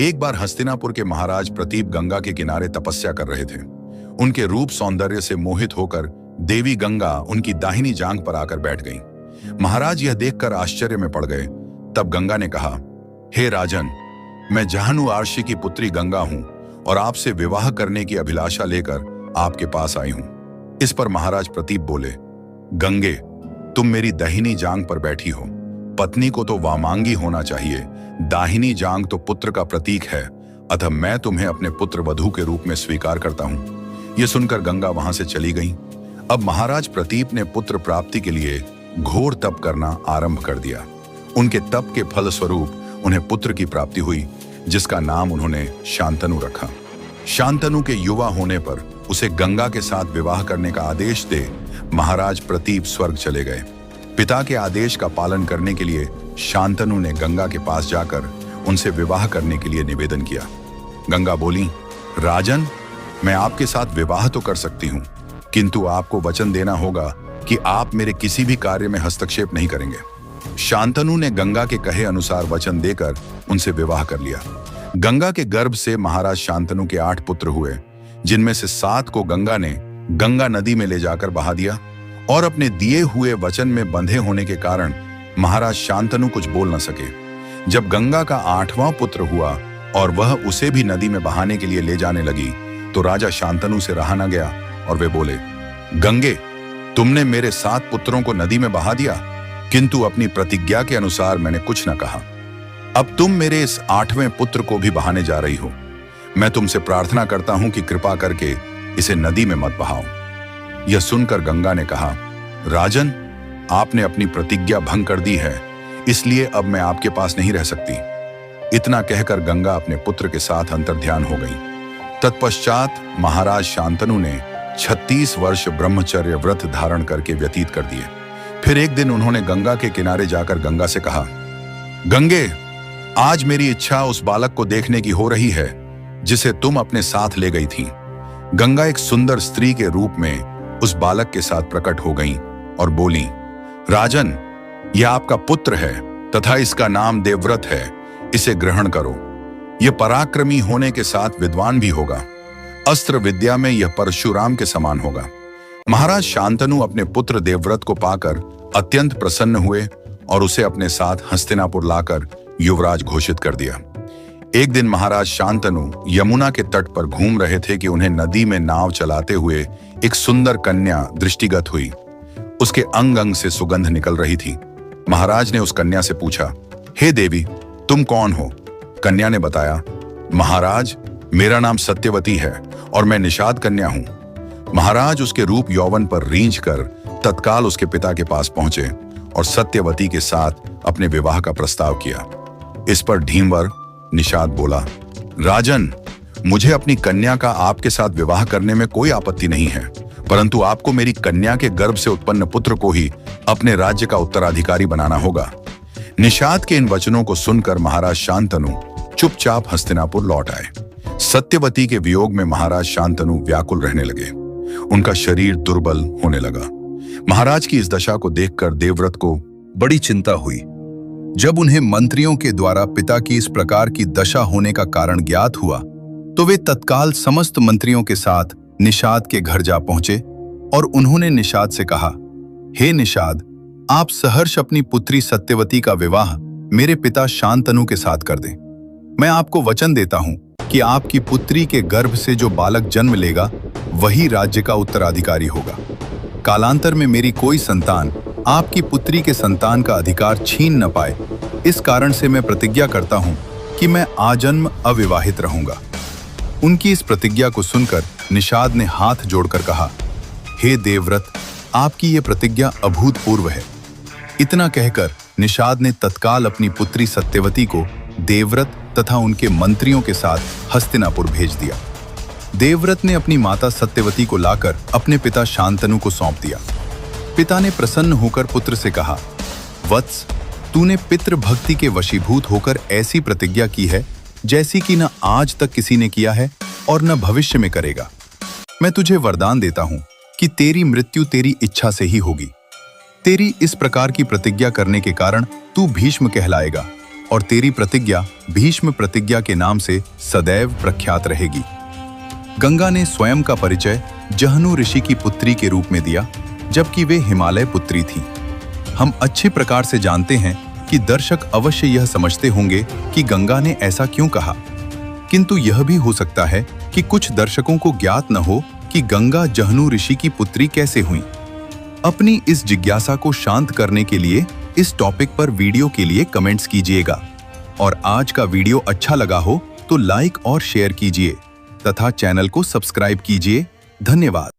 एक बार हस्तिनापुर के महाराज प्रतीप गंगा के किनारे तपस्या कर रहे थे। उनके रूप सौंदर्य से मोहित होकर देवी गंगा उनकी दाहिनी जांघ पर आकर बैठ गईं। महाराज यह देखकर आश्चर्य में पड़ गए। तब गंगा ने कहा, हे राजन, मैं जाहनु आर्षि की पुत्री गंगा हूं और आपसे विवाह करने की अभिलाषा लेकर आपके पास आई हूं। इस पर महाराज प्रतीप बोले, गंगे, तुम मेरी दाहिनी जांघ पर बैठी हो। पत्नी को तो वामांगी होना चाहिए, दाहिनी जांघ तो पुत्र का प्रतीक है, अतः मैं तुम्हें अपने पुत्र वधू के रूप में स्वीकार करता हूं। यह सुनकर गंगा वहां से चली गई। अब महाराज प्रतीप ने पुत्र प्राप्ति के लिए घोर तप करना आरंभ कर दिया। उनके तप के फल स्वरूप उन्हें पुत्र की प्राप्ति हुई, जिसका नाम उन्होंने शांतनु रखा। शांतनु के युवा होने पर उसे गंगा के साथ विवाह करने का आदेश दे महाराज प्रतीप स्वर्ग चले गए। पिता के आदेश का पालन करने के लिए शांतनु ने गंगा के पास जाकर उनसे विवाह करने के लिए निवेदन किया। गंगा बोली, राजन, मैं आपके साथ विवाह तो कर सकती हूं, किंतु आपको वचन देना होगा कि आप मेरे किसी भी कार्य में हस्तक्षेप नहीं करेंगे। शांतनु ने गंगा के कहे अनुसार वचन देकर उनसे विवाह कर लिया। गंगा के गर्भ से महाराज शांतनु के 8 पुत्र हुए, जिनमें से 7 को गंगा ने गंगा नदी में ले जाकर बहा दिया और अपने दिए हुए वचन में बंधे होने के कारण महाराज शांतनु कुछ बोल न सके। जब गंगा का 8वां पुत्र हुआ और वह उसे भी नदी में बहाने के लिए ले जाने लगी, तो राजा शांतनु से रहा न गया और वे बोले, गंगे, तुमने मेरे 7 पुत्रों को नदी में बहा दिया, किंतु अपनी प्रतिज्ञा के अनुसार मैंने कुछ न कहा। अब तुम मेरे इस 8वें पुत्र को भी बहाने जा रही हो। मैं तुमसे प्रार्थना करता हूं कि कृपा करके इसे नदी में मत बहाओ। यह सुनकर गंगा ने कहा, राजन, आपने अपनी प्रतिज्ञा भंग कर दी है, इसलिए अब मैं आपके पास नहीं रह सकती। इतना कहकर गंगा अपने पुत्र के साथ अंतर्ध्यान हो गई। तत्पश्चात महाराज शांतनु ने 36 वर्ष ब्रह्मचर्य व्रत धारण करके व्यतीत कर दिए। फिर एक दिन उन्होंने गंगा के किनारे जाकर गंगा से कहा, गंगे, आज मेरी इच्छा उस बालक को देखने की हो रही है जिसे तुम अपने साथ ले गई थी। गंगा एक सुंदर स्त्री के रूप में उस बालक के साथ प्रकट हो गईं और बोली, राजन, यह आपका पुत्र है तथा इसका नाम देवव्रत है, इसे ग्रहण करो। यह पराक्रमी होने के साथ विद्वान भी होगा। अस्त्र विद्या में यह परशुराम के समान होगा। महाराज शांतनु अपने पुत्र देवव्रत को पाकर अत्यंत प्रसन्न हुए और उसे अपने साथ हस्तिनापुर लाकर युवराज घोषित कर दिया। एक दिन महाराज शांतनु यमुना के तट पर घूम रहे थे कि उन्हें नदी में नाव चलाते हुए एक सुंदर कन्या दृष्टिगत हुई। उसके अंग अंग से सुगंध निकल रही थी। महाराज ने उस कन्या से पूछा, हे देवी, तुम कौन हो? कन्या ने बताया, महाराज, मेरा नाम सत्यवती है और मैं निषाद कन्या हूं। महाराज उसके रूप यौवन पर रींझ कर तत्काल उसके पिता के पास पहुंचे और सत्यवती के साथ अपने विवाह का प्रस्ताव किया। इस पर ढीमवर निषाद बोला, राजन, मुझे अपनी कन्या का आपके साथ विवाह करने में कोई आपत्ति नहीं है, परंतु आपको मेरी कन्या के गर्भ से उत्पन्न पुत्र को ही अपने राज्य का उत्तराधिकारी बनाना होगा। निषाद के इन वचनों को सुनकर महाराज शांतनु चुपचाप हस्तिनापुर लौट आए। सत्यवती के वियोग में महाराज शांतनु व्याकुल रहने लगे। उनका शरीर दुर्बल होने लगा। महाराज की इस दशा को देखकर देवव्रत को बड़ी चिंता हुई। जब उन्हें मंत्रियों के द्वारा पिता की इस प्रकार की दशा होने का कारण ज्ञात हुआ, तो वे तत्काल समस्त मंत्रियों के साथ निषाद के घर जा पहुंचे और उन्होंने निषाद से कहा, हे निषाद, आप सहर्ष अपनी पुत्री सत्यवती का विवाह मेरे पिता शांतनु के साथ कर दें। मैं आपको वचन देता हूं कि आपकी पुत्री के गर्भ से जो बालक जन्म लेगा वही राज्य का उत्तराधिकारी होगा। कालांतर में मेरी कोई संतान आपकी पुत्री के संतान का अधिकार छीन न पाए, इस कारण से मैं प्रतिज्ञा करता हूं कि मैं आजन्म अविवाहित रहूंगा। उनकी इस प्रतिज्ञा को सुनकर निषाद ने हाथ जोड़कर कहा, हे देवव्रत, आपकी ये प्रतिज्ञा अभूतपूर्व है। इतना कहकर निषाद ने तत्काल अपनी पुत्री सत्यवती को देवव्रत तथा उनके मंत्रियों के साथ हस्तिनापुर भेज दिया। देवव्रत ने अपनी माता सत्यवती को लाकर अपने पिता शांतनु को सौंप दिया। पिता ने प्रसन्न होकर पुत्र से कहा, वत्स, तूने पितृ भक्ति के वशीभूत होकर ऐसी प्रतिज्ञा की है जैसी कि न आज तक किसी ने किया है और न भविष्य में करेगा। मैं तुझे वरदान देता हूं कि तेरी मृत्यु तेरी इच्छा से ही होगी। तेरी इस प्रकार की प्रतिज्ञा करने के कारण तू भीष्म कहलाएगा और तेरी प्रतिज्ञा भीष्म प्रतिज्ञा के नाम से सदैव प्रख्यात रहेगी। गंगा ने स्वयं का परिचय जहनु ऋषि की पुत्री के रूप में दिया, जबकि वे हिमालय पुत्री थी। हम अच्छे प्रकार से जानते हैं कि दर्शक अवश्य यह समझते होंगे कि गंगा ने ऐसा क्यों कहा, किंतु यह भी हो सकता है कि कुछ दर्शकों को ज्ञात न हो कि गंगा जहनु ऋषि की पुत्री कैसे हुई। अपनी इस जिज्ञासा को शांत करने के लिए इस टॉपिक पर वीडियो के लिए कमेंट्स कीजिएगा, और आज का वीडियो अच्छा लगा हो तो लाइक और शेयर कीजिए तथा चैनल को सब्सक्राइब कीजिए। धन्यवाद।